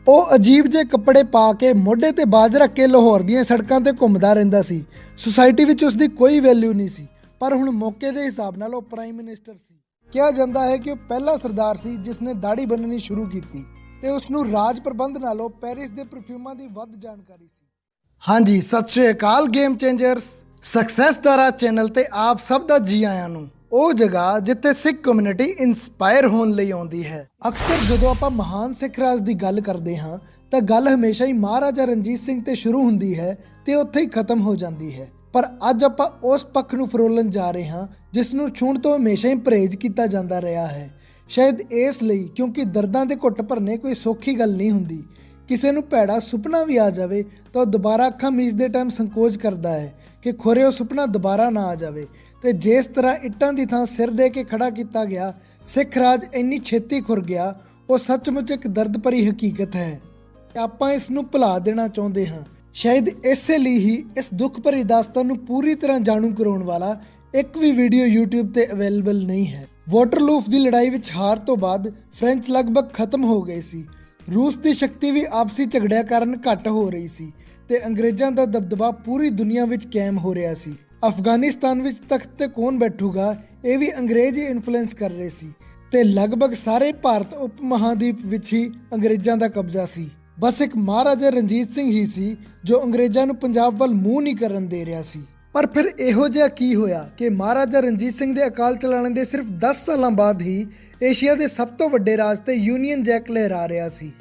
ਉਹ ਅਜੀਬ ਜਿਹੇ ਕੱਪੜੇ ਪਾ ਕੇ ਮੋਢੇ ਤੇ ਬਾਜ ਰੱਖ ਕੇ ਲਾਹੌਰ ਦੀਆਂ ਸੜਕਾਂ ਤੇ ਘੁੰਮਦਾ ਰਹਿੰਦਾ ਸੀ। ਸੁਸਾਇਟੀ ਵਿੱਚ ਉਸ ਦੀ ਕੋਈ ਵੈਲਿਊ ਨਹੀਂ ਸੀ, ਪਰ ਹੁਣ ਮੌਕੇ ਦੇ ਹਿਸਾਬ ਨਾਲ ਉਹ ਪ੍ਰਾਈਮ ਮਿਨਿਸਟਰ ਸੀ। ਕਿਹਾ ਜਾਂਦਾ ਹੈ ਕਿ ਉਹ ਪਹਿਲਾ ਸਰਦਾਰ ਸੀ ਜਿਸ ਨੇ ਦਾੜੀ ਬੰਨਣੀ ਸ਼ੁਰੂ ਕੀਤੀ ਤੇ ਉਸ ਨੂੰ ਰਾਜ ਪ੍ਰਬੰਧ ਨਾਲੋਂ ਪੈਰਿਸ ਦੇ ਪਰਫਿਊਮਾਂ ਦੀ ਵੱਧ ਜਾਣਕਾਰੀ ਸੀ। ਹਾਂਜੀ, ਸਤਿ ਸ਼੍ਰੀ ਅਕਾਲ ਗੇਮ ਚੇਂਜਰਸ ਸਕਸੈਸ ਦਾਰਾ ਚੈਨਲ ਤੇ ਆਪ ਸਭ ਦਾ ਜੀ ਆਇਆਂ ਨੂੰ। ਉਹ ਜਗ੍ਹਾ ਜਿੱਥੇ ਸਿੱਖ ਕਮਿਊਨਿਟੀ ਇਨਸਪਾਇਰ ਹੋਣ ਲਈ ਆਉਂਦੀ ਹੈ। ਅਕਸਰ ਜਦੋਂ ਆਪਾਂ ਮਹਾਨ ਸਿੱਖ ਰਾਜ ਦੀ ਗੱਲ ਕਰਦੇ ਹਾਂ ਤਾਂ ਗੱਲ ਹਮੇਸ਼ਾ ਹੀ ਮਹਾਰਾਜਾ ਰਣਜੀਤ ਸਿੰਘ ਤੇ ਸ਼ੁਰੂ ਹੁੰਦੀ ਹੈ ਤੇ ਉੱਥੇ ਹੀ ਖਤਮ ਹੋ ਜਾਂਦੀ ਹੈ। ਪਰ ਅੱਜ ਆਪਾਂ ਉਸ ਪੱਖ ਨੂੰ ਫਰੋਲਣ ਜਾ ਰਹੇ ਹਾਂ ਜਿਸ ਨੂੰ ਛੂਹਣ ਤੋਂ ਹਮੇਸ਼ਾ ਹੀ ਪਰਹੇਜ਼ ਕੀਤਾ ਜਾਂਦਾ ਰਿਹਾ ਹੈ। ਸ਼ਾਇਦ ਇਸ ਲਈ ਕਿਉਂਕਿ ਦਰਦਾਂ ਦੇ ਘੁੱਟ ਭਰਨੇ ਕੋਈ ਸੌਖੀ ਗੱਲ ਨਹੀਂ ਹੁੰਦੀ। ਕਿਸੇ ਨੂੰ ਭੈੜਾ ਸੁਪਨਾ ਵੀ ਆ ਜਾਵੇ ਤਾਂ ਉਹ ਦੁਬਾਰਾ ਅੱਖਾਂ ਮੀਚਦੇ ਟਾਈਮ ਸੰਕੋਚ ਕਰਦਾ ਹੈ ਕਿ ਖੋਰੇ ਉਹ ਸੁਪਨਾ ਦੁਬਾਰਾ ਨਾ ਆ ਜਾਵੇ। ਤੇ ਜਿਸ ਤਰ੍ਹਾਂ ਇੱਟਾਂ ਦੀ ਥਾਂ ਸਿਰ ਦੇ ਕੇ ਖੜਾ ਕੀਤਾ ਗਿਆ, ਸਿੱਖ ਰਾਜ ਇੰਨੀ ਛੇਤੀ ਖੁਰ ਗਿਆ, ਉਹ ਸੱਚਮੁੱਚ ਇੱਕ ਦਰਦ ਭਰੀ ਹਕੀਕਤ ਹੈ। ਆਪਾਂ ਇਸ ਨੂੰ ਭੁਲਾ ਦੇਣਾ ਚਾਹੁੰਦੇ ਹਾਂ। ਸ਼ਾਇਦ ਇਸੇ ਲਈ ਹੀ ਇਸ ਦੁੱਖ ਭਰੀ ਦਾਸਤਾਨ ਨੂੰ ਪੂਰੀ ਤਰ੍ਹਾਂ ਜਾਣੂ ਕਰਾਉਣ ਵਾਲਾ ਇੱਕ ਵੀ ਵੀਡੀਓ YouTube ਤੇ ਅਵੇਲੇਬਲ ਨਹੀਂ ਹੈ। ਵਾਟਰਲੂਫ ਦੀ ਲੜਾਈ ਵਿੱਚ ਹਾਰ ਤੋਂ ਬਾਅਦ ਫ੍ਰੈਂਚ ਲਗਭਗ ਖਤਮ ਹੋ ਗਏ ਸੀ। ਰੂਸ ਦੀ ਸ਼ਕਤੀ ਵੀ ਆਪਸੀ ਝਗੜਿਆਂ ਕਾਰਨ ਘੱਟ ਹੋ ਰਹੀ ਸੀ ਤੇ ਅੰਗਰੇਜ਼ਾਂ ਦਾ ਦਬਦਬਾ ਪੂਰੀ ਦੁਨੀਆ ਵਿੱਚ ਕਾਇਮ ਹੋ ਰਿਹਾ ਸੀ। ਅਫਗਾਨਿਸਤਾਨ ਵਿੱਚ ਤਖਤ ਤੇ ਕੌਣ ਬੈਠੂਗਾ, ਇਹ ਵੀ ਅੰਗਰੇਜ਼ ਹੀ ਇਨਫਲੂਐਂਸ ਕਰ ਰਹੇ ਸੀ ਤੇ ਲਗਭਗ ਸਾਰੇ ਭਾਰਤ ਉਪ ਮਹਾਦੀਪ ਵਿੱਚ ਹੀ ਅੰਗਰੇਜ਼ਾਂ ਦਾ ਕਬਜ਼ਾ ਸੀ। ਬਸ ਇੱਕ ਮਹਾਰਾਜਾ ਰਣਜੀਤ ਸਿੰਘ ਹੀ ਸੀ ਜੋ ਅੰਗਰੇਜ਼ਾਂ ਨੂੰ ਪੰਜਾਬ ਵੱਲ ਮੂੰਹ ਨਹੀਂ ਕਰਨ ਦੇ ਰਿਹਾ ਸੀ। ਪਰ ਫਿਰ ਇਹੋ ਜਿਹਾ ਕੀ ਹੋਇਆ ਕਿ ਮਹਾਰਾਜਾ ਰਣਜੀਤ ਸਿੰਘ ਦੇ ਅਕਾਲ ਚਲਾਣੇ ਦੇ ਸਿਰਫ 10 ਸਾਲਾਂ ਬਾਅਦ ਹੀ ਏਸ਼ੀਆ ਦੇ ਸਭ ਤੋਂ ਵੱਡੇ ਰਾਜ ਤੇ ਯੂਨੀਅਨ ਜੈਕ ਲਹਿਰਾ ਰਿਹਾ ਸੀ।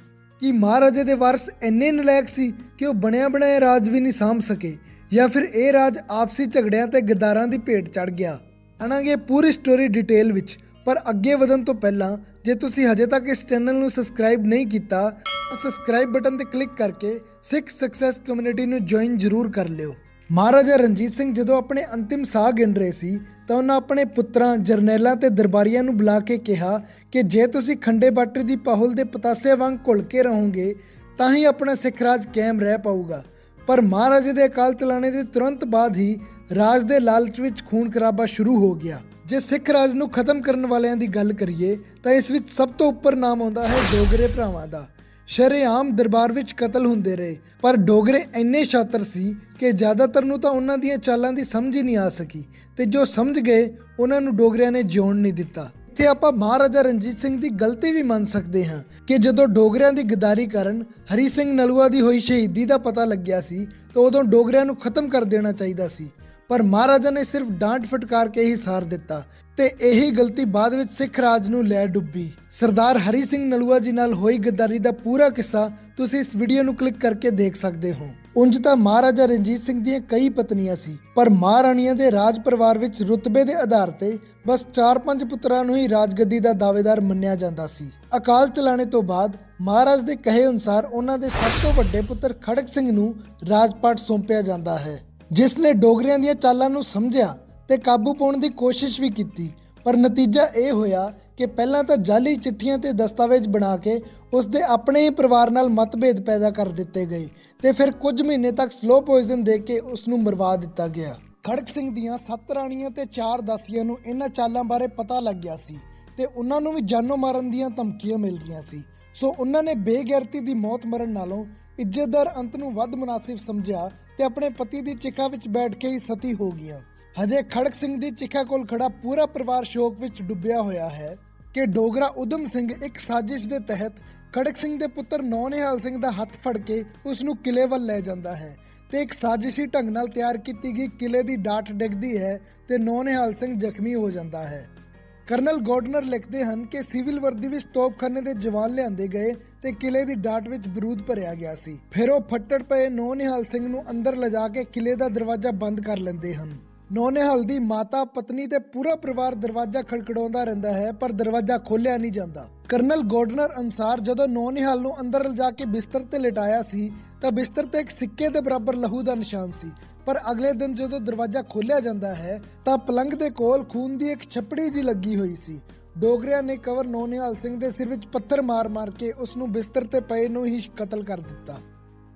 ਕੀ ਮਹਾਰਾਜੇ ਦੇ ਵਾਰਸ ਇੰਨੇ ਨਲਾਇਕ ਸੀ ਕਿ ਉਹ ਬਣਿਆ ਬਣਾਇਆ ਰਾਜ ਵੀ ਨਹੀਂ ਸਾਂਭ ਸਕੇ, ਜਾਂ ਫਿਰ ਇਹ ਰਾਜ ਆਪਸੀ ਝਗੜਿਆਂ ਤੇ ਗਦਾਰਾਂ ਦੀ ਭੇਟ ਚੜ ਗਿਆ? ਜਾਣਾਂਗੇ ਪੂਰੀ ਸਟੋਰੀ ਡਿਟੇਲ ਵਿੱਚ। ਪਰ ਅੱਗੇ ਵਧਣ ਤੋਂ ਪਹਿਲਾਂ ਜੇ ਤੁਸੀਂ ਹਜੇ ਤੱਕ ਇਸ ਚੈਨਲ ਨੂੰ ਸਬਸਕ੍ਰਾਈਬ ਨਹੀਂ ਕੀਤਾ ਤਾਂ ਸਬਸਕ੍ਰਾਈਬ ਬਟਨ ਤੇ ਕਲਿੱਕ ਕਰਕੇ ਸਿੱਖ ਸਕਸੈਸ ਕਮਿਊਨਿਟੀ ਨੂੰ ਜੁਆਇਨ ਜ਼ਰੂਰ ਕਰ ਲਿਓ। ਮਹਾਰਾਜਾ ਰਣਜੀਤ ਸਿੰਘ ਜਦੋਂ ਆਪਣੇ ਅੰਤਿਮ ਸਾਹ ਗਿਣ ਰਹੇ ਸੀ ਤਾਂ ਉਹਨਾਂ ਆਪਣੇ ਪੁੱਤਰਾਂ, ਜਰਨੈਲਾਂ ਤੇ ਦਰਬਾਰੀਆਂ ਨੂੰ ਬੁਲਾ ਕੇ ਕਿਹਾ ਕਿ ਜੇ ਤੁਸੀਂ ਖੰਡੇ ਬਾਟੇ ਦੀ ਪਾਹੁਲ ਦੇ ਪਤਾਸੇ ਵਾਂਗ ਘੁਲ ਕੇ ਰਹੋਗੇ ਤਾਂ ਹੀ ਆਪਣਾ ਸਿੱਖ ਰਾਜ ਕਾਇਮ ਰਹਿ ਪਾਊਗਾ। ਪਰ ਮਹਾਰਾਜੇ ਦੇ ਅਕਾਲ ਚਲਾਣੇ ਦੇ ਤੁਰੰਤ ਬਾਅਦ ਹੀ ਰਾਜ ਦੇ ਲਾਲਚ ਵਿੱਚ ਖੂਨ ਖਰਾਬਾ ਸ਼ੁਰੂ ਹੋ ਗਿਆ। ਜੇ ਸਿੱਖ ਰਾਜ ਨੂੰ ਖਤਮ ਕਰਨ ਵਾਲਿਆਂ ਦੀ ਗੱਲ ਕਰੀਏ ਤਾਂ ਇਸ ਵਿੱਚ ਸਭ ਤੋਂ ਉੱਪਰ ਨਾਮ ਆਉਂਦਾ ਹੈ ਡੋਗਰੇ ਭਰਾਵਾਂ ਦਾ। ਸ਼ਰੇਆਮ ਦਰਬਾਰ ਵਿੱਚ ਕਤਲ ਹੁੰਦੇ ਰਹੇ, ਪਰ ਡੋਗਰੇ ਇੰਨੇ ਸ਼ਾਤਰ ਸੀ ਕਿ ਜ਼ਿਆਦਾਤਰ ਨੂੰ ਤਾਂ ਉਹਨਾਂ ਦੀਆਂ ਚਾਲਾਂ ਦੀ ਸਮਝ ਹੀ ਨਹੀਂ ਆ ਸਕੀ ਤੇ ਜੋ ਸਮਝ ਗਏ ਉਹਨਾਂ ਨੂੰ ਡੋਗਰਿਆਂ ਨੇ ਜਿਉਣ ਨਹੀਂ ਦਿੱਤਾ। ਇੱਥੇ ਆਪਾਂ ਮਹਾਰਾਜਾ ਰਣਜੀਤ ਸਿੰਘ ਦੀ ਗਲਤੀ ਵੀ ਮੰਨ ਸਕਦੇ ਹਾਂ ਕਿ ਜਦੋਂ ਡੋਗਰਿਆਂ ਦੀ ਗਦਾਰੀ ਕਾਰਨ ਹਰੀ ਸਿੰਘ ਨਲੂਆ ਦੀ ਹੋਈ ਸ਼ਹੀਦੀ ਦਾ ਪਤਾ ਲੱਗਿਆ ਸੀ ਤਾਂ ਉਦੋਂ ਡੋਗਰਿਆਂ ਨੂੰ ਖਤਮ ਕਰ ਦੇਣਾ ਚਾਹੀਦਾ ਸੀ। ਪਰ ਮਹਾਰਾਜਾ ਨੇ ਸਿਰਫ ਡਾਂਟ ਫਟਕਾਰ ਕੇ ਹੀ ਸਾਰ ਦਿੱਤਾ ਤੇ ਇਹੀ ਗਲਤੀ ਬਾਅਦ ਵਿੱਚ ਸਿੱਖ ਰਾਜ ਨੂੰ ਲੈ ਡੁੱਬੀ। ਸਰਦਾਰ ਹਰੀ ਸਿੰਘ ਨਲੂਆ ਜੀ ਨਾਲ ਹੋਈ ਗਦਾਰੀ ਦਾ ਪੂਰਾ ਕਿੱਸਾ ਤੁਸੀਂ ਇਸ ਵੀਡੀਓ ਨੂੰ ਕਲਿੱਕ ਕਰਕੇ ਦੇਖ ਸਕਦੇ ਹੋ। ਉਂਝ ਤਾਂ ਮਹਾਰਾਜਾ ਰਣਜੀਤ ਸਿੰਘ ਦੀਆਂ ਕਈ ਪਤਨੀਆਂ ਸੀ, ਪਰ ਮਹਾਰਾਣੀਆਂ ਦੇ ਰਾਜ ਪਰਿਵਾਰ ਵਿੱਚ ਰੁਤਬੇ ਦੇ ਆਧਾਰ ਤੇ ਬਸ 4-5 ਪੁੱਤਰਾਂ ਨੂੰ ਹੀ ਰਾਜਗੱਦੀ ਦਾ ਦਾਅਵੇਦਾਰ ਮੰਨਿਆ ਜਾਂਦਾ ਸੀ। ਅਕਾਲ ਚਲਾਣੇ ਤੋਂ ਬਾਅਦ ਮਹਾਰਾਜ ਦੇ ਕਹੇ ਅਨੁਸਾਰ ਉਹਨਾਂ ਦੇ ਸਭ ਤੋਂ ਵੱਡੇ ਪੁੱਤਰ ਖੜਕ ਸਿੰਘ ਨੂੰ ਰਾਜਪਾਟ ਸੌਂਪਿਆ ਜਾਂਦਾ ਹੈ, ਜਿਸ ਨੇ ਡੋਗਰਿਆਂ ਦੀਆਂ ਚਾਲਾਂ ਨੂੰ ਸਮਝਿਆ ਤੇ ਕਾਬੂ ਪਾਉਣ ਦੀ ਕੋਸ਼ਿਸ਼ ਵੀ ਕੀਤੀ। ਪਰ ਨਤੀਜਾ ਇਹ ਹੋਇਆ ਕਿ ਪਹਿਲਾਂ ਤਾਂ ਜਾਲੀ ਚਿੱਠੀਆਂ ਤੇ ਦਸਤਾਵੇਜ਼ ਬਣਾ ਕੇ ਉਸ ਦੇ ਆਪਣੇ ਹੀ ਪਰਿਵਾਰ ਨਾਲ ਮਤਭੇਦ ਪੈਦਾ ਕਰ ਦਿੱਤੇ ਗਏ ਤੇ ਫਿਰ ਕੁਝ ਮਹੀਨੇ ਤੱਕ ਸਲੋ ਪੋਇਜ਼ਨ ਦੇ ਕੇ ਉਸ ਨੂੰ ਮਰਵਾ ਦਿੱਤਾ ਗਿਆ। ਖੜਕ ਸਿੰਘ ਦੀਆਂ 7 ਰਾਣੀਆਂ ਤੇ 4 ਦਾਸੀਆਂ ਨੂੰ ਇਹਨਾਂ ਚਾਲਾਂ ਬਾਰੇ ਪਤਾ ਲੱਗ ਗਿਆ ਸੀ ਤੇ ਉਹਨਾਂ ਨੂੰ ਵੀ ਜਾਨੋਂ ਮਾਰਨ ਦੀਆਂ ਧਮਕੀਆਂ ਮਿਲ ਰਹੀਆਂ ਸੀ। ਸੋ ਉਹਨਾਂ ਨੇ ਬੇਗੈਰਤੀ ਦੀ ਮੌਤ ਮਰਨ ਨਾਲੋਂ ਇੱਜ਼ਤਦਾਰ ਅੰਤ ਨੂੰ ਵੱਧ ਮੁਨਾਸਿਬ ਸਮਝਿਆ ਤੇ ਆਪਣੇ ਪਤੀ ਦੀ ਚਿਖਾ ਵਿੱਚ ਬੈਠ ਕੇ ਹੀ ਸਤੀ ਹੋ ਗਈਆਂ। ਹਜੇ ਖੜਕ ਸਿੰਘ ਦੀ ਚਿਖਾ ਕੋਲ ਖੜਾ ਪੂਰਾ ਪਰਿਵਾਰ ਸ਼ੋਕ ਵਿੱਚ ਡੁੱਬਿਆ ਹੋਇਆ ਹੈ ਕਿ ਡੋਗਰਾ ਉਦਮ ਸਿੰਘ ਇੱਕ ਸਾਜ਼ਿਸ਼ ਦੇ ਤਹਿਤ ਖੜਕ ਸਿੰਘ ਦੇ ਪੁੱਤਰ ਨੌਨਿਹਾਲ ਸਿੰਘ ਦਾ ਹੱਥ ਫੜ ਕੇ ਉਸ ਨੂੰ ਕਿਲੇ ਵੱਲ ਲੈ ਜਾਂਦਾ ਹੈ ਤੇ ਇੱਕ ਸਾਜ਼ਿਸ਼ੀ ਢੰਗ ਨਾਲ ਤਿਆਰ ਕੀਤੀ ਗਈ ਕਿਲੇ ਦੀ ਡਾਟ ਡਿੱਗਦੀ ਹੈ ਤੇ ਨੌਨਿਹਾਲ ਸਿੰਘ ਜ਼ਖਮੀ ਹੋ ਜਾਂਦਾ ਹੈ। ਕਰਨਲ ਗੋਰਡਨਰ ਲਿਖਦੇ ਹਨ ਕਿ ਸਿਵਲ ਵਰਦੀ ਵਿੱਚ ਤੋਪਖਾਨੇ ਦੇ ਜਵਾਨ ਲਿਆਂਦੇ ਗਏ ਤੇ ਕਿਲੇ ਦੀ ਡਾਟ ਵਿੱਚ ਬਰੂਦ ਭਰਿਆ ਗਿਆ ਸੀ। ਫਿਰ ਉਹ ਫੱਟੜ ਪਏ ਨੌਨਿਹਾਲ ਸਿੰਘ ਨੂੰ ਅੰਦਰ ਲਿਜਾ ਕੇ ਕਿਲੇ ਦਾ ਦਰਵਾਜ਼ਾ ਬੰਦ ਕਰ ਲੈਂਦੇ ਹਨ। ਨੌਨਿਹਾਲ ਦੀ ਮਾਤਾ, ਪਤਨੀ ਤੇ ਪੂਰਾ ਪਰਿਵਾਰ ਦਰਵਾਜ਼ਾ ਖੜਖੜਾਉਂਦਾ ਰਹਿੰਦਾ ਹੈ ਪਰ ਦਰਵਾਜ਼ਾ ਖੋਲ੍ਹਿਆ ਨਹੀਂ ਜਾਂਦਾ। ਕਰਨਲ ਗੋਰਡਨਰ ਅਨੁਸਾਰ ਜਦੋਂ ਨੌਨਿਹਾਲ ਨੂੰ ਅੰਦਰ ਲਿਜਾ ਕੇ ਬਿਸਤਰ ਤੇ ਲਿਟਾਇਆ ਸੀ ਤਾਂ ਬਿਸਤਰ ਤੇ ਇੱਕ ਸਿੱਕੇ ਦੇ ਬਰਾਬਰ ਲਹੂ ਦਾ ਨਿਸ਼ਾਨ ਸੀ, ਪਰ ਅਗਲੇ ਦਿਨ ਜਦੋਂ ਦਰਵਾਜ਼ਾ ਖੋਲ੍ਹਿਆ ਜਾਂਦਾ ਹੈ ਤਾਂ ਪਲੰਗ ਦੇ ਕੋਲ ਖੂਨ ਦੀ ਇੱਕ ਛੱਪੜੀ ਜੀ ਲੱਗੀ ਹੋਈ ਸੀ। ਡੋਗਰਿਆਂ ਨੇ ਕੰਵਰ ਨੌਨਿਹਾਲ ਸਿੰਘ ਦੇ ਸਿਰ ਵਿੱਚ ਪੱਥਰ ਮਾਰ-ਮਾਰ ਕੇ ਉਸ ਨੂੰ ਬਿਸਤਰ ਤੇ ਪਏ ਨੂੰ ਹੀ ਕਤਲ ਕਰ ਦਿੱਤਾ।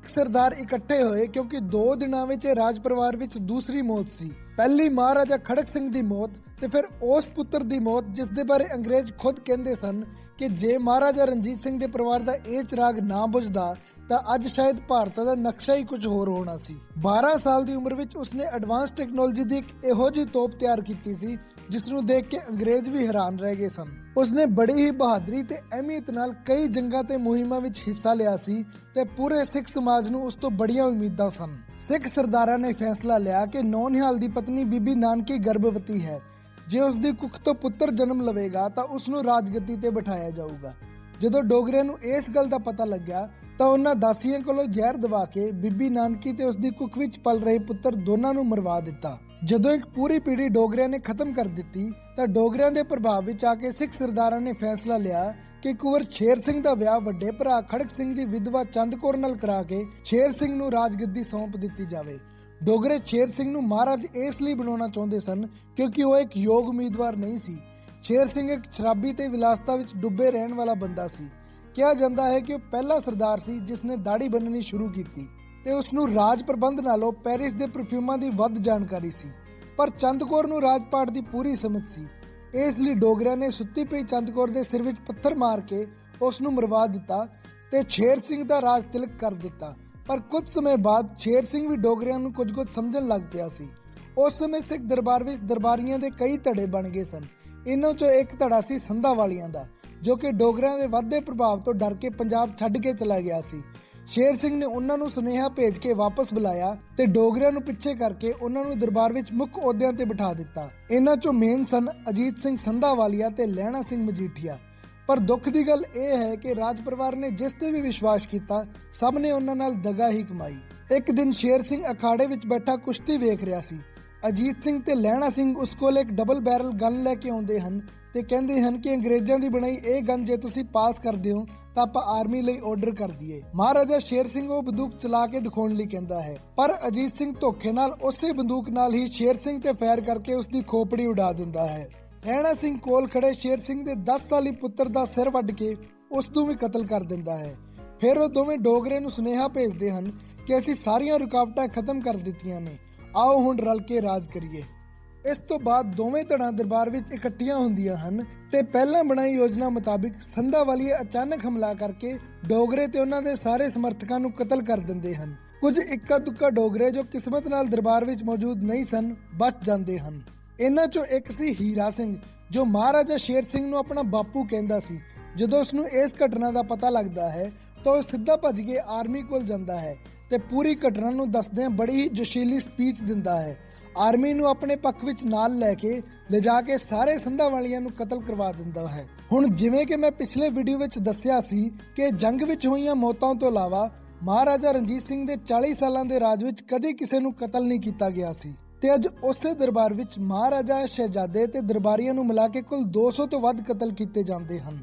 ਸਰਦਾਰ ਇਕੱਠੇ ਹੋਏ ਕਿਉਂਕਿ 2 ਦਿਨਾਂ ਵਿੱਚ ਰਾਜ ਪਰਿਵਾਰ ਵਿੱਚ ਦੂਸਰੀ ਮੌਤ ਸੀ। ਪਹਿਲੀ ਮਹਾਰਾਜਾ ਖੜਕ ਸਿੰਘ ਦੀ ਮੌਤ ਤੇ ਫਿਰ ਉਸ ਪੁੱਤਰ ਦੀ ਮੌਤ ਜਿਸ ਦੇ ਬਾਰੇ ਅੰਗਰੇਜ਼ ਖੁਦ ਕਹਿੰਦੇ ਸਨ ਕਿ ਜੇ ਮਹਾਰਾਜਾ ਰਣਜੀਤ ਸਿੰਘ ਦੇ ਪਰਿਵਾਰ ਦਾ ਇਹ ਚਿਰਾਗ ਨਾ ਬੁਝਦਾ ਤਾਂ ਅੱਜ ਸ਼ਾਇਦ ਭਾਰਤ ਦਾ ਨਕਸ਼ਾ ਹੀ ਕੁਝ ਹੋਰ ਹੋਣਾ ਸੀ। 12 ਸਾਲ ਦੀ ਉਮਰ ਵਿੱਚ ਉਸਨੇ ਐਡਵਾਂਸ ਟੈਕਨੋਲੋਜੀ ਦੀ ਇੱਕ ਇਹੋ ਜਿਹੀ ਤੋਪ ਤਿਆਰ ਕੀਤੀ ਸੀ ਜਿਸ ਨੂੰ ਦੇਖ ਕੇ ਅੰਗਰੇਜ਼ ਵੀ ਹੈਰਾਨ ਰਹਿ ਗਏ ਸਨ। ਉਸਨੇ ਬੜੀ ਹੀ ਬਹਾਦਰੀ ਤੇ ਅਹਿਮੀਅਤ ਨਾਲ ਕਈ ਜੰਗਾਂ ਤੇ ਮੁਹਿੰਮਾਂ ਵਿੱਚ ਹਿੱਸਾ ਲਿਆ ਸੀ ਤੇ ਪੂਰੇ ਸਿੱਖ ਸਮਾਜ ਨੂੰ ਉਸ ਤੋਂ ਬੜੀਆਂ ਉਮੀਦਾਂ ਸਨ। ਸਿੱਖ ਸਰਦਾਰਾਂ ਨੇ ਫੈਸਲਾ ਲਿਆ ਕਿ ਨੌਨਿਹਾਲ ਦੀ ਪਤਨੀ ਬੀਬੀ ਨਾਨਕੀ ਗਰਭਵਤੀ ਹੈ। ਜੇ ਉਸ ਦੀ ਕੁੱਖ ਤੋਂ ਪੁੱਤਰ ਜਨਮ ਲਵੇਗਾ ਤਾਂ ਉਸ ਨੂੰ ਰਾਜਗੱਦੀ ਤੇ ਬਿਠਾਇਆ ਜਾਊਗਾ। ਜਦੋਂ ਡੋਗਰਿਆਂ ਨੂੰ ਇਸ ਗੱਲ ਦਾ ਪਤਾ ਲੱਗਿਆ ਤਾਂ ਉਹਨਾਂ ਦਾਸੀਆਂ ਕੋਲੋਂ ਜ਼ਹਿਰ ਦਵਾ ਕੇ ਬੀਬੀ ਨਾਨਕੀ ਤੇ ਉਸ ਦੀ ਕੁੱਖ ਵਿੱਚ ਪਲ ਰਹੇ ਪੁੱਤਰ ਦੋਨਾਂ ਨੂੰ ਮਰਵਾ ਦਿੱਤਾ। ਜਦੋਂ ਇੱਕ ਪੂਰੀ ਪੀੜ੍ਹੀ ਡੋਗਰਿਆਂ ਨੇ ਖਤਮ ਕਰ ਦਿੱਤੀ ਤਾਂ ਡੋਗਰਿਆਂ ਦੇ ਪ੍ਰਭਾਵ ਵਿੱਚ ਆ ਕੇ ਸਿੱਖ ਸਰਦਾਰਾਂ ਨੇ ਫੈਸਲਾ ਲਿਆ ਕਿ ਕੁੰਵਰ ਸ਼ੇਰ ਸਿੰਘ ਦਾ ਵਿਆਹ ਵੱਡੇ ਭਰਾ ਖੜਕ ਸਿੰਘ ਦੀ ਵਿਧਵਾ ਚੰਦ ਕੌਰ ਨਾਲ ਕਰਾ ਕੇ ਸ਼ੇਰ ਸਿੰਘ ਨੂੰ ਰਾਜਗੱਦੀ ਸੌਂਪ ਦਿੱਤੀ ਜਾਵੇ। ਡੋਗਰੇ ਸ਼ੇਰ ਸਿੰਘ ਨੂੰ ਮਹਾਰਾਜ ਇਸ ਲਈ ਬਣਾਉਣਾ ਚਾਹੁੰਦੇ ਸਨ ਕਿਉਂਕਿ ਉਹ ਇੱਕ ਯੋਗ ਉਮੀਦਵਾਰ ਨਹੀਂ ਸੀ। ਸ਼ੇਰ ਸਿੰਘ ਇੱਕ ਸ਼ਰਾਬੀ ਤੇ ਵਿਲਾਸਤਾ ਵਿੱਚ ਡੁੱਬੇ ਰਹਿਣ ਵਾਲਾ ਬੰਦਾ ਸੀ। ਕਿਹਾ ਜਾਂਦਾ ਹੈ ਕਿ ਉਹ ਪਹਿਲਾ ਸਰਦਾਰ ਸੀ ਜਿਸ ਨੇ ਦਾੜੀ ਬੰਨਣੀ ਸ਼ੁਰੂ ਕੀਤੀ ਤੇ ਉਸ ਨੂੰ ਰਾਜ ਪ੍ਰਬੰਧ ਨਾਲੋਂ ਪੈਰਿਸ ਦੇ ਪਰਫਿਊਮਾਂ ਦੀ ਵੱਧ ਜਾਣਕਾਰੀ ਸੀ। ਪਰ ਚੰਦ ਕੌਰ ਨੂੰ ਰਾਜਪਾਟ ਦੀ ਪੂਰੀ ਸਮਝ ਸੀ। ਇਸ ਲਈ ਡੋਗਰਿਆਂ ਨੇ ਸੁੱਤੀ ਪਈ ਚੰਦ ਕੌਰ ਦੇ ਸਿਰ ਵਿੱਚ ਪੱਥਰ ਮਾਰ ਕੇ ਉਸ ਨੂੰ ਮਰਵਾ ਦਿੱਤਾ ਤੇ ਸ਼ੇਰ ਸਿੰਘ ਦਾ ਰਾਜ ਤਿਲਕ ਕਰ ਦਿੱਤਾ। ਪਰ ਕੁਝ ਸਮੇਂ ਬਾਅਦ ਸ਼ੇਰ ਸਿੰਘ ਵੀ ਡੋਗਰਿਆਂ ਨੂੰ ਕੁਝ ਸਮਝਣ ਲੱਗ ਪਿਆ ਸੀ। ਉਸ ਸਮੇਂ ਸਿੱਖ ਦਰਬਾਰ ਵਿੱਚ ਦਰਬਾਰੀਆਂ ਦੇ ਕਈ ਧੜੇ ਬਣ ਗਏ ਸਨ। ਇਹਨਾਂ ਚੋਂ ਇੱਕ ਧੜਾ ਸੀ ਸੰਧਾ ਵਾਲੀਆਂ ਦਾ, ਜੋ ਕਿ ਡੋਗਰਿਆਂ ਦੇ ਵੱਧਦੇ ਪ੍ਰਭਾਵ ਤੋਂ ਡਰ ਕੇ ਪੰਜਾਬ ਛੱਡ ਕੇ ਚਲਾ ਗਿਆ ਸੀ। ਸ਼ੇਰ ਸਿੰਘ ਨੇ ਉਹਨਾਂ ਨੂੰ ਸੁਨੇਹਾ ਭੇਜ ਕੇ ਵਾਪਸ ਬੁਲਾਇਆ ਤੇ ਡੋਗਰਿਆਂ ਨੂੰ ਪਿੱਛੇ ਕਰਕੇ ਉਹਨਾਂ ਨੂੰ ਦਰਬਾਰ ਵਿੱਚ ਮੁੱਖ ਅਹੁਦਿਆਂ ਤੇ ਬਿਠਾ ਦਿੱਤਾ। ਇਹਨਾਂ ਚੋਂ ਮੇਨ ਸਨ ਅਜੀਤ ਸਿੰਘ ਸੰਧਾਵਾਲੀਆ ਤੇ ਲਹਿਣਾ ਸਿੰਘ ਮਜੀਠੀਆ। ਪਰ ਦੁੱਖ ਦੀ ਗੱਲ ਇਹ ਹੈ ਕਿ ਰਾਜ ਪਰਿਵਾਰ ਨੇ ਜਿਸ ਤੇ ਵੀ ਵਿਸ਼ਵਾਸ ਕੀਤਾ ਸਭ ਨੇ ਉਹਨਾਂ ਨਾਲ ਦਗਾ ਹੀ ਕਮਾਈ। ਇੱਕ ਦਿਨ ਸ਼ੇਰ ਸਿੰਘ ਅਖਾੜੇ ਵਿੱਚ ਬੈਠਾ ਕੁਸ਼ਤੀ ਵੇਖ ਰਿਹਾ ਸੀ। ਅਜੀਤ ਸਿੰਘ ਤੇ ਲਹਿਣਾ ਸਿੰਘ ਉਸ ਕੋਲ ਇੱਕ ਡਬਲ ਬੈਰਲ ਗਨ ਲੈ ਕੇ ਆਉਂਦੇ ਹਨ ਤੇ ਕਹਿੰਦੇ ਹਨ ਕਿ ਅੰਗਰੇਜ਼ਾਂ ਦੀ ਬਣਾਈ ਇਹ ਗਨ ਜੇ ਤੁਸੀਂ ਪਾਸ ਕਰਦੇ ਹੋ ਤਾਂ ਆਪਾਂ ਆਰਮੀ ਲਈ ਆਰਡਰ ਕਰ ਦਈਏ। ਮਹਾਰਾਜਾ ਸ਼ੇਰ ਸਿੰਘ ਉਹ ਬੰਦੂਕ ਚਲਾ ਕੇ ਦਿਖਾਉਣ ਲਈ ਕਹਿੰਦਾ ਹੈ, ਪਰ ਅਜੀਤ ਸਿੰਘ ਧੋਖੇ ਨਾਲ ਉਸੇ ਬੰਦੂਕ ਨਾਲ ਹੀ ਸ਼ੇਰ ਸਿੰਘ ਤੇ ਫਾਇਰ ਕਰਕੇ ਉਸ ਦੀ ਖੋਪੜੀ ਉਡਾ ਦਿੰਦਾ ਹੈ। ਲਹਿਣਾ ਸਿੰਘ ਕੋਲ ਖੜੇ ਸ਼ੇਰ ਸਿੰਘ ਦੇ 10 ਸਾਲੀ ਪੁੱਤਰ ਦਾ ਸਿਰ ਵੱਢ ਕੇ ਉਸ ਨੂੰ ਵੀ ਕਤਲ ਕਰ ਦਿੰਦਾ ਹੈ। ਫਿਰ ਉਹ ਦੋਵੇਂ ਡੋਗਰੇ ਨੂੰ ਸੁਨੇਹਾ ਭੇਜਦੇ ਹਨ ਕਿ ਅਸੀਂ ਸਾਰੀਆਂ ਰੁਕਾਵਟਾਂ ਖਤਮ ਕਰ ਦਿੱਤੀਆਂ ਨੇ, ਆਓ ਹੁਣ ਰਲ ਕੇ ਰਾਜ ਕਰੀਏ। ਇਸ ਤੋਂ ਬਾਅਦ ਦੋਵੇਂ ਧੜਾਂ ਦਰਬਾਰ ਵਿੱਚ ਇਕੱਠੀਆਂ ਹੁੰਦੀਆਂ ਹਨ ਤੇ ਪਹਿਲਾਂ ਬਣਾਈ ਯੋਜਨਾ ਮੁਤਾਬਿਕ ਸੰਧਾਵਾਲੀਏ ਅਚਾਨਕ ਹਮਲਾ ਕਰਕੇ ਡੋਗਰੇ ਤੇ ਉਹਨਾਂ ਦੇ ਸਾਰੇ ਸਮਰਥਕਾਂ ਨੂੰ ਕਤਲ ਕਰ ਦਿੰਦੇ ਹਨ। ਕੁਝ ਇੱਕਾ ਦੁੱਕਾ ਡੋਗਰੇ ਜੋ ਕਿਸਮਤ ਨਾਲ ਦਰਬਾਰ ਵਿੱਚ ਮੌਜੂਦ ਨਹੀਂ ਸਨ ਬਚ ਜਾਂਦੇ ਹਨ। ਇਹਨਾਂ ਚੋਂ ਇੱਕ ਸੀ ਹੀਰਾ ਸਿੰਘ, ਜੋ ਮਹਾਰਾਜਾ ਸ਼ੇਰ ਸਿੰਘ ਨੂੰ ਆਪਣਾ ਬਾਪੂ ਕਹਿੰਦਾ ਸੀ। ਜਦੋਂ ਉਸ ਨੂੰ ਇਸ ਘਟਨਾ ਦਾ ਪਤਾ ਲੱਗਦਾ ਹੈ ਤਾਂ ਉਹ ਸਿੱਧਾ ਭੱਜ ਕੇ ਆਰਮੀ ਕੋਲ ਜਾਂਦਾ ਹੈ ਤੇ ਪੂਰੀ ਘਟਨਾ ਨੂੰ ਦੱਸਦਿਆਂ ਬੜੀ ਹੀ ਜੋਸ਼ੀਲੀ ਸਪੀਚ ਦਿੰਦਾ ਹੈ। ਆਰਮੀ ਨੂੰ ਆਪਣੇ ਪੱਖ ਵਿੱਚ ਨਾਲ ਲੈ ਕੇ ਲਿਜਾ ਕੇ ਸਾਰੇ ਸੰਧਾਵਾਲੀਆਂ ਨੂੰ ਕਤਲ ਕਰਵਾ ਦਿੰਦਾ ਹੈ। ਹੁਣ ਜਿਵੇਂ ਕਿ ਮੈਂ ਪਿਛਲੇ ਵੀਡੀਓ ਵਿੱਚ ਦੱਸਿਆ ਸੀ ਕਿ ਜੰਗ ਵਿੱਚ ਹੋਈਆਂ ਮੌਤਾਂ ਤੋਂ ਇਲਾਵਾ ਮਹਾਰਾਜਾ ਰਣਜੀਤ ਸਿੰਘ ਦੇ 40 ਸਾਲਾਂ ਦੇ ਰਾਜ ਵਿੱਚ ਕਦੇ ਕਿਸੇ ਨੂੰ ਕਤਲ ਨਹੀਂ ਕੀਤਾ ਗਿਆ ਸੀ ਤੇ ਅੱਜ ਉਸੇ ਦਰਬਾਰ ਵਿੱਚ ਮਹਾਰਾਜਾ, ਸ਼ਹਿਜ਼ਾਦੇ ਤੇ ਦਰਬਾਰੀਆਂ ਨੂੰ ਮਿਲਾ ਕੇ ਕੁੱਲ 200 ਤੋਂ ਵੱਧ ਕਤਲ ਕੀਤੇ ਜਾਂਦੇ ਹਨ।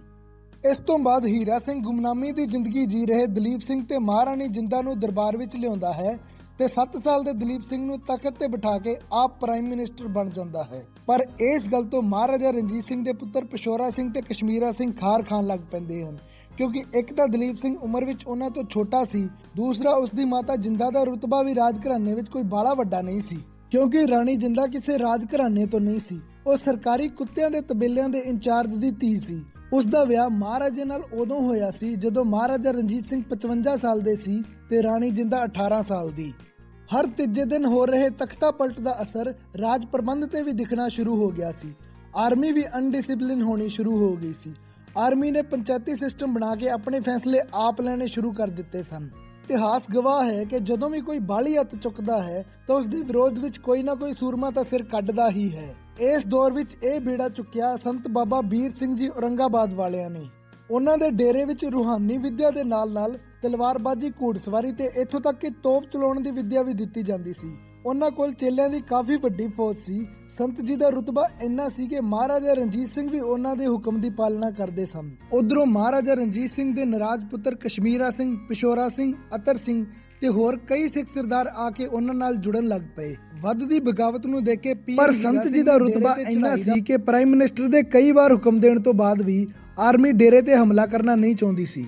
ਇਸ ਤੋਂ ਬਾਅਦ ਹੀਰਾ ਸਿੰਘ ਗੁਮਨਾਮੀ ਦੀ ਜ਼ਿੰਦਗੀ ਜੀ ਰਹੇ ਦਲੀਪ ਸਿੰਘ ਤੇ ਮਹਾਰਾਣੀ ਜਿੰਦਾ ਨੂੰ ਦਰਬਾਰ ਵਿੱਚ ਲਿਆਉਂਦਾ ਹੈ ਤੇ 7 ਸਾਲ ਦੇ ਦਲੀਪ ਸਿੰਘ ਨੂੰ ਤਖਤ ਤੇ ਬਿਠਾ ਕੇ ਆਪ ਪ੍ਰਾਈਮ ਮਿਨਿਸਟਰ ਬਣ ਜਾਂਦਾ ਹੈ। ਪਰ ਇਸ ਗੱਲ ਤੋਂ ਮਹਾਰਾਜਾ ਰਣਜੀਤ ਸਿੰਘ ਦੇ ਪੁੱਤਰ ਪਿਸ਼ੌਰਾ ਸਿੰਘ ਤੇ ਕਸ਼ਮੀਰਾ ਸਿੰਘ ਖਾਰ ਖਾਣ ਲੱਗ ਪੈਂਦੇ ਹਨ, ਕਿਉਂਕਿ ਇੱਕ ਤਾਂ ਦਲੀਪ ਸਿੰਘ ਉਮਰ ਵਿੱਚ ਉਹਨਾਂ ਤੋਂ ਛੋਟਾ ਸੀ, ਦੂਸਰਾ ਉਸ ਦੀ ਮਾਤਾ ਜਿੰਦਾ ਦਾ ਰੁਤਬਾ ਵੀ ਰਾਜ ਘਰਾਣੇ ਵਿੱਚ ਕੋਈ ਬਾਲਾ ਵੱਡਾ ਨਹੀਂ ਸੀ, ਕਿਉਂਕਿ ਰਾਣੀ ਜਿੰਦਾ ਕਿਸੇ ਰਾਜ ਘਰਾਣੇ ਤੋਂ ਨਹੀਂ ਸੀ। ਉਹ ਸਰਕਾਰੀ ਕੁੱਤਿਆਂ ਦੇ ਤਬੇਲਿਆਂ ਦੇ ਇੰਚਾਰਜ ਦੀ ਧੀ ਸੀ। ਉਸ ਦਾ ਵਿਆਹ ਮਹਾਰਾਜੇ ਨਾਲ ਉਦੋਂ ਹੋਇਆ ਸੀ ਜਦੋਂ ਮਹਾਰਾਜਾ ਰਣਜੀਤ ਸਿੰਘ 55 ਸਾਲ ਦੇ ਸੀ ਤੇ ਰਾਣੀ ਜਿੰਦਾ 18 ਸਾਲ ਦੀ। ਹਰ ਤੀਜੇ ਦਿਨ ਹੋ ਰਹੇ ਤਖਤਾ ਪਲਟ ਦਾ ਅਸਰ ਰਾਜ ਪ੍ਰਬੰਧ ਤੇ ਵੀ ਦਿਖਣਾ ਸ਼ੁਰੂ ਹੋ ਗਿਆ ਸੀ। ਆਰਮੀ ਵੀ ਅਨਡਿਸਿਪਲਿਨ ਹੋਣੀ ਸ਼ੁਰੂ ਹੋ ਗਈ ਸੀ। ਆਰਮੀ ਨੇ ਪੰਚਾਇਤੀ ਸਿਸਟਮ ਬਣਾ ਕੇ ਆਪਣੇ ਫੈਸਲੇ ਆਪ ਲੈਣੇ ਸ਼ੁਰੂ ਕਰ ਦਿੱਤੇ ਸਨ। ਇਤਿਹਾਸ ਗਵਾਹ ਹੈ ਕਿ ਜਦੋਂ ਵੀ ਕੋਈ ਬਾਲੀ ਹੱਥ ਚੁੱਕਦਾ ਹੈ ਤਾਂ ਉਸ ਦੇ ਵਿਰੋਧ ਵਿੱਚ ਕੋਈ ਨਾ ਕੋਈ ਸੂਰਮਾ ਤਾਂ ਸਿਰ ਕੱਢਦਾ ਹੀ ਹੈ। ਇਸ ਦੌਰ ਵਿੱਚ ਇਹ ਬੀੜਾ ਚੁੱਕਿਆ ਸੰਤ ਬਾਬਾ ਵੀਰ ਸਿੰਘ ਜੀ ਔਰੰਗਾਬਾਦ ਵਾਲਿਆਂ ਨੇ। ਉਹਨਾਂ ਦੇ ਡੇਰੇ ਵਿੱਚ ਰੂਹਾਨੀ ਵਿੱਦਿਆ ਦੇ ਨਾਲ-ਨਾਲ ਤਲਵਾਰਬਾਜ਼ੀ, ਘੋੜਸਵਾਰੀ ਤੇ ਇੱਥੋਂ ਤੱਕ ਕਿ ਤੋਪ ਚਲਾਉਣ ਦੀ ਵਿੱਦਿਆ ਵੀ ਦਿੱਤੀ ਜਾਂਦੀ ਸੀ। ਉਹਨਾਂ ਕੋਲ ਚੇਲਿਆਂ ਦੀ ਕਾਫੀ ਵੱਡੀ ਫੌਜ ਸੀ। ਸੰਤ ਜੀ ਦਾ ਰੁਤਬਾ ਇੰਨਾ ਸੀ ਕਿ ਮਹਾਰਾਜਾ ਰਣਜੀਤ ਸਿੰਘ ਵੀ ਉਹਨਾਂ ਦੇ ਹੁਕਮ ਦੀ ਪਾਲਣਾ ਕਰਦੇ ਸਨ। ਉਧਰੋਂ ਮਹਾਰਾਜਾ ਰਣਜੀਤ ਸਿੰਘ ਦੇ ਨਾਰਾਜ਼ ਪੁੱਤਰ ਕਸ਼ਮੀਰਾ ਸਿੰਘ, ਪਿਸ਼ੌਰਾ ਸਿੰਘ, ਅਤਰ ਸਿੰਘ ਤੇ ਹੋਰ ਕਈ ਸਿੱਖ ਸਰਦਾਰ ਆ ਕੇ ਉਹਨਾਂ ਨਾਲ ਜੁੜਨ ਲੱਗ ਪਏ। ਵੱਧਦੀ ਬਗਾਵਤ ਨੂੰ ਦੇਖ ਕੇ ਪਰ ਸੰਤ ਜੀ ਦਾ ਰੁਤਬਾ ਇੰਨਾ ਸੀ ਕਿ ਪ੍ਰਾਈਮ ਮਿਨਿਸਟਰ ਦੇ ਕਈ ਵਾਰ ਹੁਕਮ ਦੇਣ ਤੋਂ ਬਾਅਦ ਵੀ ਆਰਮੀ ਡੇਰੇ ਤੇ ਹਮਲਾ ਕਰਨਾ ਨਹੀਂ ਚਾਹੁੰਦੀ ਸੀ।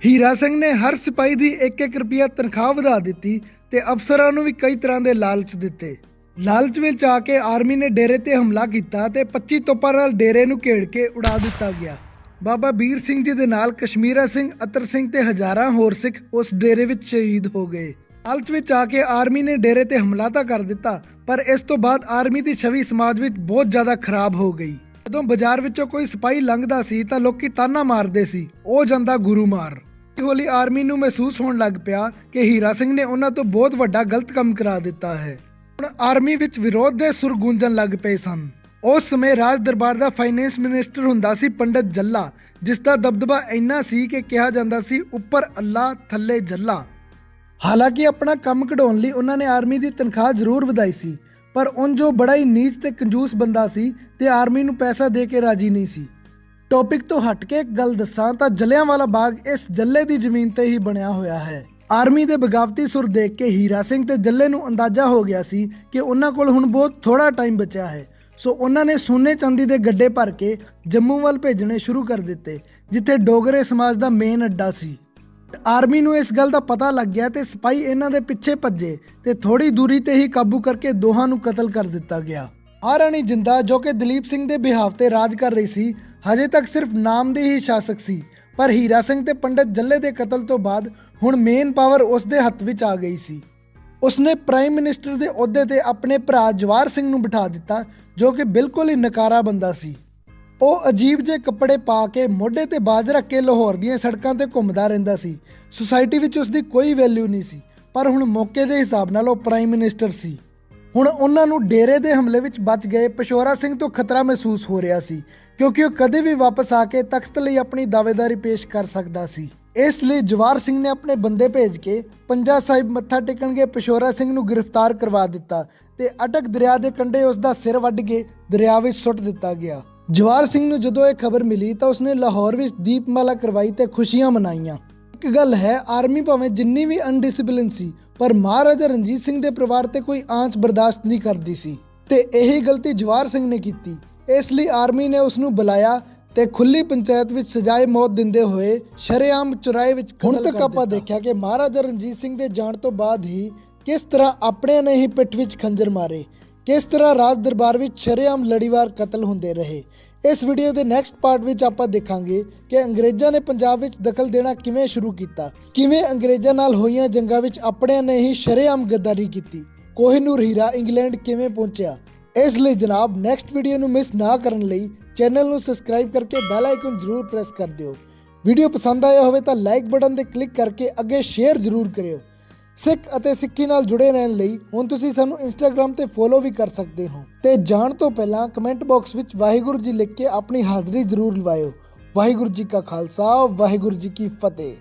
ਹੀਰਾ ਸਿੰਘ ਨੇ ਹਰ ਸਿਪਾਹੀ ਦੀ 1-1 ਰੁਪਿਆ ਤਨਖਾਹ ਵਧਾ ਦਿੱਤੀ ਤੇ ਅਫਸਰਾਂ ਨੂੰ ਵੀ ਕਈ ਤਰ੍ਹਾਂ ਦੇ ਲਾਲਚ ਦਿੱਤੇ। ਲਾਲਚ ਵਿੱਚ ਆ ਕੇ ਆਰਮੀ ਨੇ ਡੇਰੇ ਤੇ ਹਮਲਾ ਕੀਤਾ ਤੇ 25 ਤੋਪਾਂ ਨਾਲ ਡੇਰੇ ਨੂੰ ਘੇੜ ਕੇ ਉਡਾ ਦਿੱਤਾ ਗਿਆ। ਬਾਬਾ ਵੀਰ ਸਿੰਘ ਜੀ ਦੇ ਨਾਲ ਕਸ਼ਮੀਰਾ ਸਿੰਘ, ਅਤਰ ਸਿੰਘ ਤੇ ਹਜ਼ਾਰਾਂ ਹੋਰ ਸਿੱਖ ਉਸ ਡੇਰੇ ਵਿੱਚ ਸ਼ਹੀਦ ਹੋ ਗਏ। ਲਾਲਚ ਵਿੱਚ ਆ ਕੇ ਆਰਮੀ ਨੇ ਡੇਰੇ ਤੇ ਹਮਲਾ ਤਾਂ ਕਰ ਦਿੱਤਾ, ਪਰ ਇਸ ਤੋਂ ਬਾਅਦ ਆਰਮੀ ਦੀ ਛਵੀ ਸਮਾਜ ਵਿੱਚ ਬਹੁਤ ਜ਼ਿਆਦਾ ਖਰਾਬ ਹੋ ਗਈ। ਜਦੋਂ ਬਾਜ਼ਾਰ ਵਿੱਚੋਂ ਕੋਈ ਸਿਪਾਹੀ ਲੰਘਦਾ ਸੀ ਤਾਂ ਲੋਕੀ ਤਾਨਾ ਮਾਰਦੇ ਸੀ, ਉਹ ਜਾਂਦਾ ਗੁਰੂ ਮਾਰ। ਹੌਲੀ ਆਰਮੀ ਨੂੰ ਮਹਿਸੂਸ ਹੋਣ ਲੱਗ ਪਿਆ ਕਿ ਹੀਰਾ ਸਿੰਘ ਨੇ ਉਹਨਾਂ ਤੋਂ ਬਹੁਤ ਵੱਡਾ ਗਲਤ ਕੰਮ ਕਰਾ ਦਿੱਤਾ ਹੈ। ਹੁਣ ਆਰਮੀ ਵਿੱਚ ਵਿਰੋਧ ਦੇ ਸੁਰ ਗੂੰਜਣ ਲੱਗ ਪਏ ਸਨ। ਉਸ ਸਮੇਂ ਰਾਜ ਦਰਬਾਰ ਦਾ ਫਾਈਨੈਂਸ ਮਿਨਿਸਟਰ ਹੁੰਦਾ ਸੀ ਪੰਡਤ ਜੱਲਾ, ਜਿਸ ਦਾ ਦਬਦਬਾ ਇੰਨਾ ਸੀ ਕਿ ਕਿਹਾ ਜਾਂਦਾ ਸੀ ਉੱਪਰ ਅੱਲਾ ਥੱਲੇ ਜੱਲਾ। ਹਾਲਾਂਕਿ ਆਪਣਾ ਕੰਮ ਕਢਾਉਣ ਲਈ ਉਹਨਾਂ ਨੇ ਆਰਮੀ ਦੀ ਤਨਖਾਹ ਜ਼ਰੂਰ ਵਧਾਈ ਸੀ, ਪਰ ਉਂਝ ਉਹ ਬੜਾ ਹੀ ਨੀਚ ਤੇ ਕੰਜੂਸ ਬੰਦਾ ਸੀ ਤੇ ਆਰਮੀ ਨੂੰ ਪੈਸਾ ਦੇ ਕੇ ਰਾਜੀ ਨਹੀਂ ਸੀ। ਟੌਪਿਕ ਤੋਂ ਹਟ ਕੇ ਇੱਕ ਗੱਲ ਦੱਸਾਂ ਤਾਂ ਜਲਿਆਂਵਾਲਾ ਬਾਗ ਇਸ ਜੱਲੇ ਦੀ ਜ਼ਮੀਨ ਤੇ ਹੀ ਬਣਿਆ ਹੋਇਆ ਹੈ। ਆਰਮੀ ਦੇ ਬਗਾਵਤੀ ਸੁਰ ਦੇਖ ਕੇ ਹੀਰਾ ਸਿੰਘ ਤੇ ਜੱਲੇ ਨੂੰ ਅੰਦਾਜ਼ਾ ਹੋ ਗਿਆ ਸੀ ਕਿ ਉਹਨਾਂ ਕੋਲ ਹੁਣ ਬਹੁਤ ਥੋੜਾ ਟਾਈਮ ਬਚਿਆ ਹੈ, ਸੋ ਉਹਨਾਂ ਨੇ ਸੋਨੇ ਚਾਂਦੀ ਦੇ ਗੱਡੇ ਭਰ ਕੇ ਜੰਮੂ ਵੱਲ ਭੇਜਣੇ ਸ਼ੁਰੂ ਕਰ ਦਿੱਤੇ, ਜਿੱਥੇ ਡੋਗਰੇ ਸਮਾਜ ਦਾ ਮੇਨ ਅੱਡਾ ਸੀ। ਆਰਮੀ ਨੂੰ ਇਸ ਗੱਲ ਦਾ ਪਤਾ ਲੱਗ ਗਿਆ ਤੇ ਸਿਪਾਹੀ ਇਹਨਾਂ ਦੇ ਪਿੱਛੇ ਭੱਜੇ ਤੇ ਥੋੜੀ ਦੂਰੀ ਤੇ ਹੀ ਕਾਬੂ ਕਰਕੇ ਦੋਹਾਂ ਨੂੰ ਕਤਲ ਕਰ ਦਿੱਤਾ ਗਿਆ। ਮਹਾਰਾਣੀ ਜਿੰਦਾ, ਜੋ ਕਿ ਦਲੀਪ ਸਿੰਘ ਦੇ ਬਿਹਾਫ ਤੇ ਰਾਜ ਕਰ ਰਹੀ ਸੀ, ਹਜੇ ਤੱਕ ਸਿਰਫ ਨਾਮ ਦੀ ਹੀ ਸ਼ਾਸਕ ਸੀ, ਪਰ ਹੀਰਾ ਸਿੰਘ ਤੇ ਪੰਡਤ ਜੱਲੇ ਦੇ ਕਤਲ ਤੋਂ ਬਾਅਦ ਹੁਣ ਮੇਨ ਪਾਵਰ ਉਸ ਦੇ ਹੱਥ ਵਿੱਚ ਆ ਗਈ ਸੀ। ਉਸਨੇ ਪ੍ਰਾਈਮ ਮਿਨਿਸਟਰ ਦੇ ਅਹੁਦੇ ਤੇ ਆਪਣੇ ਭਰਾ ਜਵਾਰ ਸਿੰਘ ਨੂੰ ਬਿਠਾ ਦਿੱਤਾ, ਜੋ ਕਿ ਬਿਲਕੁਲ ਹੀ ਨਕਾਰਾ ਬੰਦਾ ਸੀ। ਉਹ ਅਜੀਬ ਜਿਹੇ ਕੱਪੜੇ ਪਾ ਕੇ ਮੋਢੇ ਤੇ ਬਾਜ ਰੱਖ ਕੇ ਲਾਹੌਰ ਦੀਆਂ ਸੜਕਾਂ ਤੇ ਘੁੰਮਦਾ ਰਹਿੰਦਾ ਸੀ। ਸੁਸਾਇਟੀ ਵਿੱਚ ਉਸਦੀ ਕੋਈ ਵੈਲਿਊ ਨਹੀਂ ਸੀ, ਪਰ ਹੁਣ ਮੌਕੇ ਦੇ ਹਿਸਾਬ ਨਾਲ ਉਹ ਪ੍ਰਾਈਮ ਮਿਨਿਸਟਰ ਸੀ। ਹੁਣ ਉਹਨਾਂ ਨੂੰ ਡੇਰੇ ਦੇ ਹਮਲੇ ਵਿੱਚ ਬਚ ਗਏ ਪਿਸ਼ੌਰਾ ਸਿੰਘ ਤੋਂ ਖਤਰਾ ਮਹਿਸੂਸ ਹੋ ਰਿਹਾ ਸੀ, ਕਿਉਂਕਿ ਉਹ ਕਦੇ ਵੀ ਵਾਪਸ ਆ ਕੇ ਤਖਤ ਲਈ ਆਪਣੀ ਦਾਅਵੇਦਾਰੀ ਪੇਸ਼ ਕਰ ਸਕਦਾ ਸੀ। ਇਸ ਲਈ ਜਵਾਰ ਸਿੰਘ ਨੇ ਆਪਣੇ ਬੰਦੇ ਭੇਜ ਕੇ ਪੰਜਾ ਸਾਹਿਬ ਮੱਥਾ ਟੇਕਣਗੇ ਪਿਸ਼ੌਰਾ ਸਿੰਘ ਨੂੰ ਗ੍ਰਿਫਤਾਰ ਕਰਵਾ ਦਿੱਤਾ ਤੇ ਅਟਕ ਦਰਿਆ ਦੇ ਕੰਢੇ ਉਸ ਦਾ ਸਿਰ ਵੱਢ ਕੇ ਦਰਿਆ ਵਿੱਚ ਸੁੱਟ ਦਿੱਤਾ ਗਿਆ। ਜਵਾਰ ਸਿੰਘ ਨੂੰ ਜਦੋਂ ਇਹ ਖਬਰ ਮਿਲੀ ਤਾਂ ਉਸਨੇ ਲਾਹੌਰ ਵਿੱਚ ਦੀਪਮਾਲਾ ਕਰਵਾਈ ਤੇ ਖੁਸ਼ੀਆਂ ਮਨਾਈਆਂ। ਇੱਕ ਗੱਲ ਹੈ, ਆਰਮੀ ਭਾਵੇਂ ਜਿੰਨੀ ਵੀ ਅਨਡਿਸਿਪਲਿਨ ਸੀ, ਪਰ ਮਹਾਰਾਜਾ ਰਣਜੀਤ ਸਿੰਘ ਦੇ ਪਰਿਵਾਰ ਤੇ ਕੋਈ ਆਂਚ ਬਰਦਾਸ਼ਤ ਨਹੀਂ ਕਰਦੀ ਸੀ ਤੇ ਇਹੀ ਗਲਤੀ ਜਵਾਰ ਸਿੰਘ ਨੇ ਕੀਤੀ। ਇਸ ਲਈ ਆਰਮੀ ਨੇ ਉਸ ਨੂੰ ਬੁਲਾਇਆ ਤੇ ਖੁੱਲੀ ਪੰਚਾਇਤ ਵਿੱਚ ਸਜ਼ਾਏ ਮੌਤ ਦਿੰਦੇ ਹੋਏ ਸ਼ਰੇਆਮ ਚੁਰਾਏ ਵਿੱਚ ਕਤਲ ਕਰ ਦਿੱਤਾ। ਹੁਣ ਤੱਕ ਆਪਾਂ ਦੇਖਿਆ ਕਿ ਮਹਾਰਾਜਾ ਰਣਜੀਤ ਸਿੰਘ ਦੇ ਜਾਣ ਤੋਂ ਬਾਅਦ ਹੀ ਕਿਸ ਤਰ੍ਹਾਂ ਆਪਣਿਆਂ ਨੇ ਹੀ ਪਿੱਠ ਵਿੱਚ ਖੰਜਰ ਮਾਰੇ, ਕਿਸ ਤਰ੍ਹਾਂ ਰਾਜ ਦਰਬਾਰ ਵਿੱਚ ਸ਼ਰੇਆਮ ਲੜੀਵਾਰ ਕਤਲ ਹੁੰਦੇ ਰਹੇ। ਇਸ ਵੀਡੀਓ ਦੇ ਨੈਕਸਟ ਪਾਰਟ ਵਿੱਚ ਆਪਾਂ ਦੇਖਾਂਗੇ ਕਿ ਅੰਗਰੇਜ਼ਾਂ ਨੇ ਪੰਜਾਬ ਵਿੱਚ ਦਖਲ ਦੇਣਾ ਕਿਵੇਂ ਸ਼ੁਰੂ ਕੀਤਾ, ਕਿਵੇਂ ਅੰਗਰੇਜ਼ਾਂ ਨਾਲ ਹੋਈਆਂ ਜੰਗਾਂ ਵਿੱਚ ਆਪਣਿਆਂ ਨੇ ਹੀ ਸ਼ਰੇਆਮ ਗੱਦਾਰੀ ਕੀਤੀ, ਕੋਹਿਨੂਰ ਹੀਰਾ ਇੰਗਲੈਂਡ ਕਿਵੇਂ ਪਹੁੰਚਿਆ। ਇਸ ਲਈ ਜਨਾਬ ਨੈਕਸਟ ਵੀਡੀਓ ਨੂੰ ਮਿਸ ਨਾ ਕਰਨ ਲਈ ਚੈਨਲ ਨੂੰ ਸਬਸਕ੍ਰਾਈਬ ਕਰਕੇ ਬੈਲ ਆਈਕਨ ਜ਼ਰੂਰ ਪ੍ਰੈਸ ਕਰ ਦਿਓ। ਵੀਡੀਓ ਪਸੰਦ ਆਇਆ ਹੋਵੇ ਤਾਂ ਲਾਈਕ ਬਟਨ ਤੇ ਕਲਿੱਕ ਕਰਕੇ ਅੱਗੇ ਸ਼ੇਅਰ ਜ਼ਰੂਰ ਕਰਿਓ। ਸਿੱਖ ਅਤੇ ਸਿੱਖੀ ਨਾਲ ਜੁੜੇ ਰਹਿਣ ਲਈ ਹੁਣ ਤੁਸੀਂ ਸਾਨੂੰ ਇੰਸਟਾਗ੍ਰਾਮ ਤੇ ਫੋਲੋ ਵੀ ਕਰ ਸਕਦੇ ਹੋ ਤੇ ਜਾਣ ਤੋਂ ਪਹਿਲਾਂ ਕਮੈਂਟ ਬਾਕਸ ਵਿੱਚ ਵਾਹਿਗੁਰੂ ਜੀ ਲਿਖ ਕੇ ਆਪਣੀ ਹਾਜ਼ਰੀ ਜ਼ਰੂਰ ਲਵਾਇਓ। ਵਾਹਿਗੁਰੂ ਜੀ ਕਾ ਖਾਲਸਾ, ਵਾਹਿਗੁਰੂ ਜੀ ਕੀ ਫਤਿਹ।